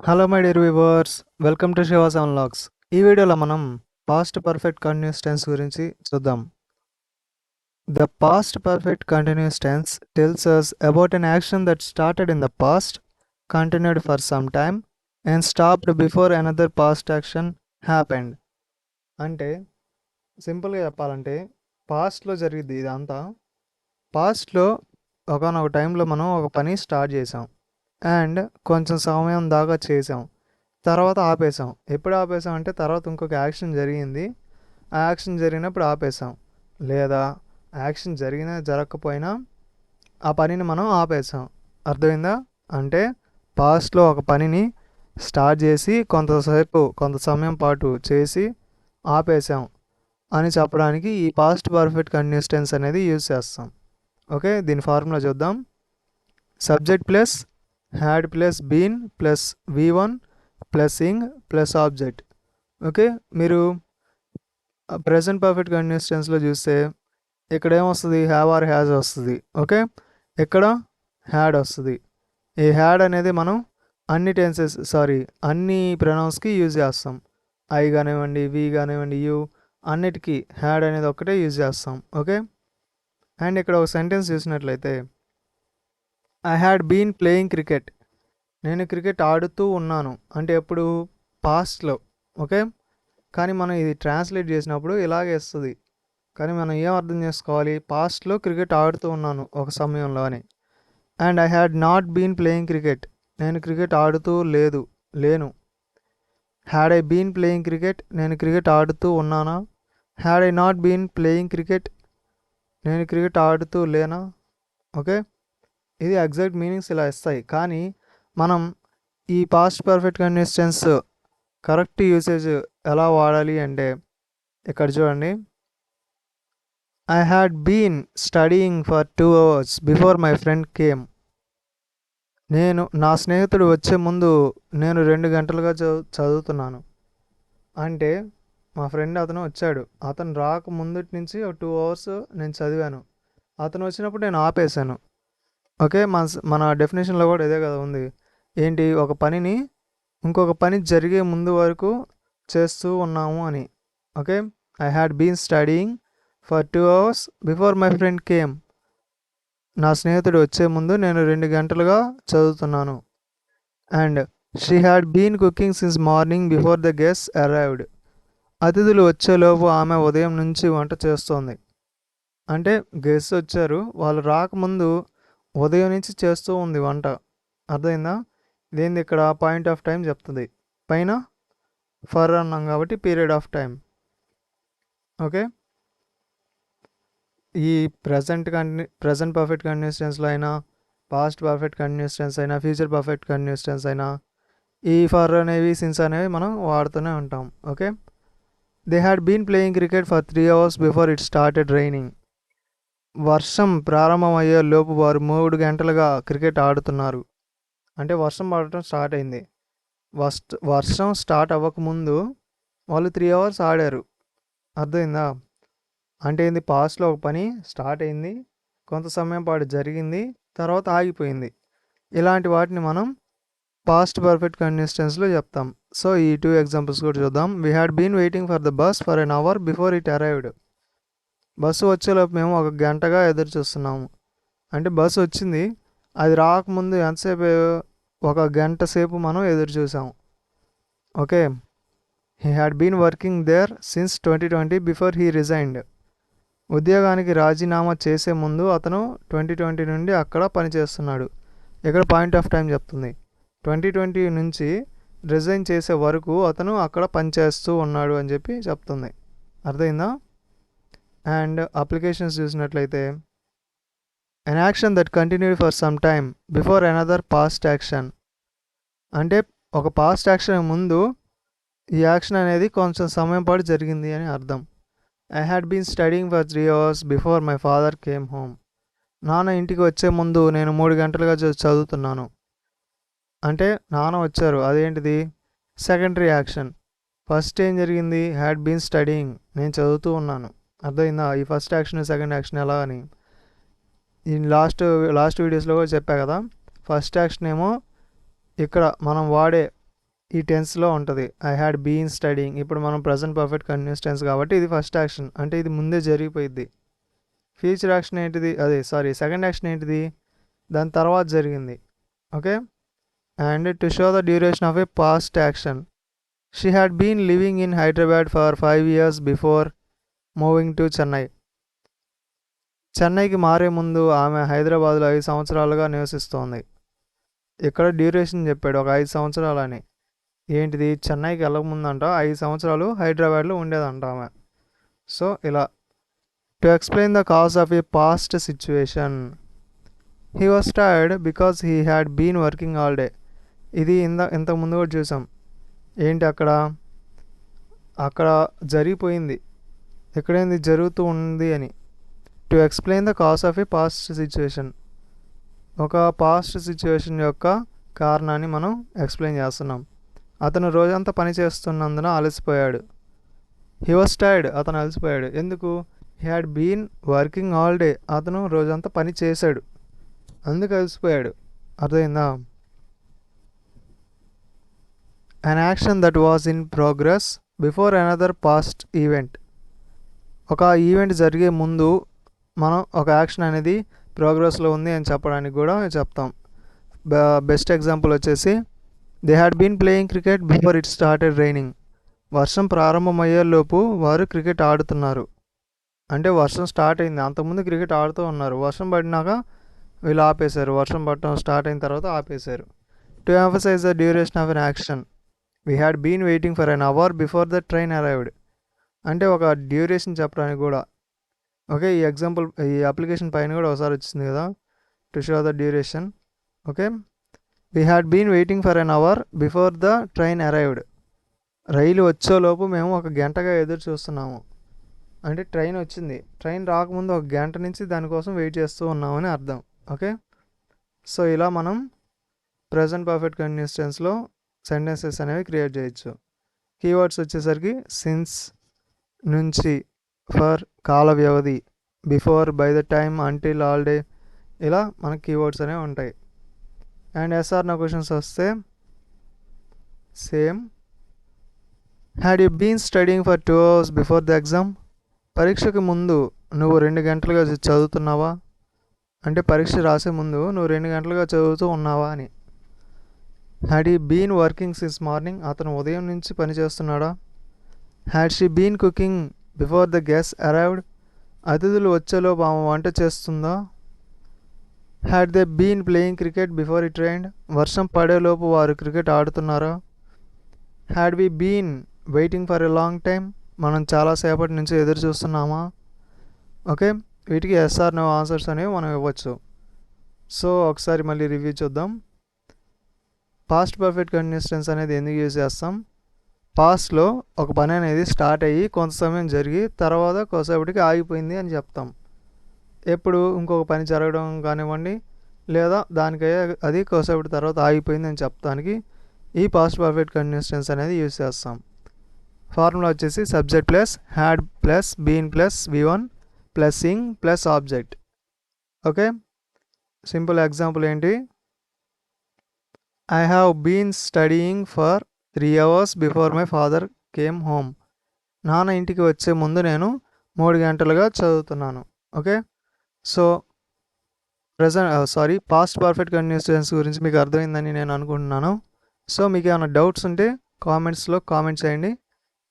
Hello my dear viewers, welcome to Shiva's unlocks. ఈ వీడియోలో మనం పాస్ట్ పర్ఫెక్ట్ కంటిన్యూస్ టెన్స్ గురించి చూద్దాం. The past perfect continuous tense tells us about an action that started in the past, continued for some time, and stopped before another past action happened. అంటే సింపుల్గా చెప్పాలంటే పాస్ట్లో జరిగింది ఇదంతా. పాస్ట్లో ఒకనొక టైంలో మనం ఒక పని స్టార్ట్ చేసాం అండ్ కొంచెం సమయం దాకా చేసాం, తర్వాత ఆపేసాం. ఎప్పుడు ఆపేసాం అంటే తర్వాత ఇంకొక యాక్షన్ జరిగింది, ఆ యాక్షన్ జరిగినప్పుడు ఆపేసాం. లేదా యాక్షన్ జరిగినా జరగకపోయినా ఆ పనిని మనం ఆపేసాం. అర్థమైందా? అంటే పాస్ట్లో ఒక పనిని స్టార్ట్ చేసి కొంత సమయం పాటు చేసి ఆపేసాం అని చెప్పడానికి ఈ పాస్ట్ పర్ఫెక్ట్ కంటిన్యూస్ టెన్స్ అనేది యూజ్ చేస్తాం. ఓకే, దీని ఫార్ములా చూద్దాం. Subject plus had plus been plus V1 plus ing plus object. Okay, మీరు ప్రెజెంట్ పర్ఫెక్ట్ కంటిన్యూస్ టెన్స్లో చూస్తే ఇక్కడ ఏమొస్తుంది? హ్యావ్ ఆర్ హ్యాజ్ వస్తుంది. ఓకే, ఇక్కడ హ్యాడ్ వస్తుంది. ఈ హ్యాడ్ అనేది మనం అన్ని ప్రొనౌన్స్కి యూజ్ చేస్తాం. ఐ కానివ్వండి, వి కానివ్వండి, యూ, అన్నిటికీ హ్యాడ్ అనేది ఒక్కటే యూజ్ చేస్తాం. ఓకే, అండ్ ఇక్కడ ఒక సెంటెన్స్ చూసినట్లయితే I had been playing cricket. నేను క్రికెట్ ఆడుతూ ఉన్నాను అంటే ఎప్పుడు? పాస్ట్లో. ఓకే, కానీ మనం ఇది ట్రాన్స్లేట్ చేసినప్పుడు ఇలాగే వస్తుంది. కానీ మనం ఏం అర్థం చేసుకోవాలి? పాస్ట్లో క్రికెట్ ఆడుతూ ఉన్నాను ఒక సమయంలో అని. And I had not been playing cricket. నేను క్రికెట్ ఆడుతూ లేను. Had I been playing cricket. నేను క్రికెట్ ఆడుతూ ఉన్నానా? Had I not been playing cricket. నేను క్రికెట్ ఆడుతూ లేనా? ఓకే, ఇది ఎగ్జాక్ట్ మీనింగ్స్ ఇలా ఇస్తాయి. కానీ మనం ఈ past perfect continuous tense correct usage ఎలా వాడాలి అంటే ఇక్కడ చూడండి. I had been studying for 2 hours before my friend came. నా స్నేహితుడు వచ్చే ముందు నేను 2 గంటలుగా చదువుతున్నాను. అంటే మా ఫ్రెండ్ అతను వచ్చాడు, అతను రాక ముందుటి నుంచి ఒక 2 hours నేను చదివాను. అతను వచ్చినప్పుడు నేను ఆపేశాను. ఓకే, మన డెఫినేషన్లో కూడా ఇదే కదా ఉంది. ఏంటి? ఒక పనిని ఇంకొక పని జరిగే ముందు వరకు చేస్తూ ఉన్నాము అని. Okay, I had been studying for 2 hours before my friend came. నా స్నేహితుడు వచ్చే ముందు నేను 2 గంటలుగా చదువుతున్నాను. And she had been cooking since morning before the guest arrived. అతిథులు వచ్చేలోపు ఆమె ఉదయం నుంచి వంట చేస్తోంది. అంటే గెస్ట్ వచ్చారు, వాళ్ళు రాకముందు ఉదయం నుంచి చేస్తూ ఉంది వంట. అర్థమైందా? ఇదేంది? ఇక్కడ పాయింట్ ఆఫ్ టైం చెప్తుంది. పైన ఫర్ అన్నాం కాబట్టి పీరియడ్ ఆఫ్ టైం. ఓకే, ఈ ప్రెజెంట్ పర్ఫెక్ట్ కంటిన్యూస్ టెన్స్లో అయినా, పాస్ట్ పర్ఫెక్ట్ కంటిన్యూస్ టెన్స్ అయినా, ఫ్యూచర్ పర్ఫెక్ట్ కంటిన్యూస్ టెన్స్ అయినా ఈ ఫర్ అనేవి, సిన్స్ అనేవి మనం వాడుతూనే ఉంటాం. Okay, they had been playing cricket for 3 hours before it started raining. వర్షం ప్రారంభమయ్యే లోపు వారు 3 గంటలుగా క్రికెట్ ఆడుతున్నారు. అంటే వర్షం పడటం స్టార్ట్ అయింది. వర్షం స్టార్ట్ అవ్వకముందు వాళ్ళు 3 hours ఆడారు. అర్థమైందా? అంటే ఏంది? పాస్ట్లో ఒక పని స్టార్ట్ అయింది, కొంత సమయం పాటు జరిగింది, తర్వాత ఆగిపోయింది. ఇలాంటి వాటిని మనం పాస్ట్ పర్ఫెక్ట్ కంటిన్యూస్ టెన్స్లో చెప్తాం. సో ఈ 2 ఎగ్జాంపుల్స్ కూడా చూద్దాం. We had been waiting for the bus for an hour before it arrived. Bus వచ్చేలోపు మేము 1 గంటగా ఎదురు చూస్తున్నాము. అంటే బస్సు వచ్చింది, అది రాకముందు ఎంతసేపు? 1 గంట సేపు మనం ఎదురు చూసాం. Okay, he had been working there since 2020 before he resigned. ఉద్యోగానికి రాజీనామా చేసే ముందు అతను 2020 నుండి అక్కడ పనిచేస్తున్నాడు. ఇక్కడ పాయింట్ ఆఫ్ టైం చెప్తుంది. 2020 నుంచి రిజైన్ చేసే వరకు అతను అక్కడ పనిచేస్తూ ఉన్నాడు అని చెప్పి చెప్తుంది. అర్థమైందా? అండ్ అప్లికేషన్స్ చూసినట్లయితే an action that continued for some time before another past action. అంటే ఒక పాస్ట్ యాక్షన్ ముందు ఈ యాక్షన్ అనేది కొంచెం సమయం పాటు జరిగింది అని అర్థం. I had been studying for 3 hours before my father came home. నాన్న ఇంటికి వచ్చే ముందు నేను 3 గంటలుగా చదువుతున్నాను. అంటే నాన్న వచ్చారు, అదేంటిది? Secondary action. ఫస్ట్ ఏం జరిగింది? హ్యాడ్ బీన్ స్టడీయింగ్, నేను చదువుతూ ఉన్నాను. అర్థమైందా? ఈ ఫస్ట్ యాక్షన్ సెకండ్ యాక్షన్ ఎలా అని ఈ లాస్ట్ వీడియోస్లో కూడా చెప్పా కదా. ఫస్ట్ యాక్షన్ ఏమో ఇక్కడ మనం వాడే ఈ టెన్స్లో ఉంటుంది. I had been studying. ఇప్పుడు మనం ప్రజెంట్ పర్ఫెక్ట్ కంటిన్యూస్ టెన్స్ కాబట్టి ఇది ఫస్ట్ యాక్షన్, అంటే ఇది ముందే జరిగిపోయింది. ఫ్యూచర్ యాక్షన్ ఏంటిది, సెకండ్ యాక్షన్ ఏంటిది, దాని తర్వాత జరిగింది. Okay, and to show the duration of a past action, she had been living in Hyderabad for 5 years before moving to Chennai. చెన్నైకి మారే ముందు ఆమె హైదరాబాద్లో 5 సంవత్సరాలుగా నివసిస్తోంది. ఇక్కడ డ్యూరేషన్ చెప్పాడు, ఒక 5 సంవత్సరాలని. ఏంటిది, చెన్నైకి వెళ్ళకముందంట 5 సంవత్సరాలు హైదరాబాద్లో ఉండేదంట ఆమె. సో ఇలా to explain the cause of a past situation, he was tired because he had been working all day. ఇది ఇంతకు ముందు కూడా చూసాం. ఏంటి అక్కడ జరిగిపోయింది, ఎక్కడైంది జరుగుతూ ఉంది అని. To explain the cause of a past situation, ఒక పాస్ట్ సిచ్యువేషన్ యొక్క కారణాన్ని మనం ఎక్స్ప్లెయిన్ చేస్తున్నాం. అతను రోజంతా పని చేస్తున్నందున అలసిపోయాడు. హీ వాస్ టైర్డ్, అతను అలసిపోయాడు. ఎందుకు, he had been working all day, అతను రోజంతా పని చేశాడు, అందుకు అలసిపోయాడు. అర్థమైందా. An action that was in progress before another past event, ఒక ఈవెంట్ జరిగే ముందు మనం ఒక యాక్షన్ అనేది ప్రోగ్రెస్లో ఉంది అని చెప్పడానికి కూడా చెప్తాం. బెస్ట్ ఎగ్జాంపుల్ వచ్చేసి they had been playing cricket before it started raining. వర్షం ప్రారంభమయ్యేలోపు వారు క్రికెట్ ఆడుతున్నారు. అంటే వర్షం స్టార్ట్ అయింది, అంతకుముందు క్రికెట్ ఆడుతూ ఉన్నారు, వర్షం పడినాక వీళ్ళు ఆపేశారు, వర్షం పడటం స్టార్ట్ అయిన తర్వాత ఆపేశారు. To emphasise the duration of an action, we had been waiting for an hour before the train arrived. అంటే ఒక డ్యూరేషన్ చెప్పడానికి కూడా. ఓకే, ఈ ఎగ్జాంపుల్ ఈ అప్లికేషన్ పైన కూడా ఒకసారి వచ్చింది కదా, to show the duration. Okay, we had been waiting for an hour before the train arrived. రైలు వచ్చేలోపు మేము 1 గంటగా ఎదురు చూస్తున్నాము. అంటే ట్రైన్ వచ్చింది, ట్రైన్ రాకముందు 1 గంట నుంచి దానికోసం వెయిట్ చేస్తూ ఉన్నామని అర్థం. ఓకే, సో ఇలా మనం ప్రజెంట్ పర్ఫెక్ట్ కంటిన్యూస్ టెన్స్లో సెంటెన్సెస్ అనేవి క్రియేట్ చేయొచ్చు. కీవర్డ్స్ వచ్చేసరికి సిన్స్, నుంచి, ఫర్, కాల వ్యవధి, before, by the time, until, all day, ఇలా మనకి కీవర్డ్స్ అనేవి ఉంటాయి. అండ్ ఎస్ఆర్ నో క్వశ్చన్స్ వస్తే same. Had you been studying for 2 hours before the exam, పరీక్షకు ముందు నువ్వు 2 గంటలుగా చదువుతున్నావా, అంటే పరీక్ష రాసే ముందు నువ్వు 2 గంటలుగా చదువుతూ ఉన్నావా అని. Had you been working since morning, అతను ఉదయం నుంచి పని చేస్తున్నాడా. Had she been cooking before the guest arrived, అతిథులు వచ్చేలోపు ఆమె వంట చేస్తుందా. Had they been playing cricket before it rained, వర్షం పడేలోపు వారు క్రికెట్ ఆడుతున్నారా. Had we been waiting for a long time, మనం చాలాసేపటి నుంచి ఎదురు చూస్తున్నామా. ఓకే, వీటికి ఎస్ఆర్ నో ఆన్సర్స్ అనేవి మనం ఇవ్వచ్చు. సో ఒకసారి మళ్ళీ రివ్యూ చూద్దాం. పాస్ట్ పర్ఫెక్ట్ కంటిన్యూస్ టెన్స్ అనేది ఎందుకు యూజ్ చేస్తాం, పాస్ట్లో ఒక పని అనేది స్టార్ట్ అయ్యి కొంత సమయం జరిగి తర్వాత కొద్దిసేపటికి ఆగిపోయింది అని చెప్తాం. ఎప్పుడు ఇంకొక పని జరగడం కానివ్వండి, లేదా దానికయ్యే అది కొద్దిసేపటి తర్వాత ఆగిపోయింది అని చెప్పడానికి ఈ పాస్ట్ పర్ఫెక్ట్ కంటిన్యూస్ టెన్స్ అనేది యూజ్ చేస్తాం. ఫార్ములా వచ్చేసి subject plus had plus been plus V1 plus ing plus object. Okay, simple example ఏంటి, I have been studying for 3 hours before my father came home. నాన్న ఇంటికి వచ్చే ముందు నేను 3 గంటలుగా చదువుతున్నాను. Okay, so past perfect continuous tense గురించి మీకు అర్థమైందని నేను అనుకుంటున్నాను. సో మీకు ఏమైనా డౌట్స్ ఉంటే కామెంట్స్లో కామెంట్ చేయండి,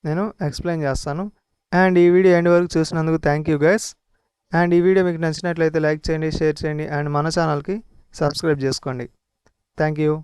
నేను ఎక్స్ప్లెయిన్ చేస్తాను. అండ్ ఈ వీడియో ఎండ్ వరకు చూసినందుకు థ్యాంక్ యూ గైస్. అండ్ ఈ వీడియో మీకు నచ్చినట్లయితే లైక్ చేయండి, షేర్ చేయండి, అండ్ మన ఛానల్కి సబ్స్క్రైబ్ చేసుకోండి. Thank you.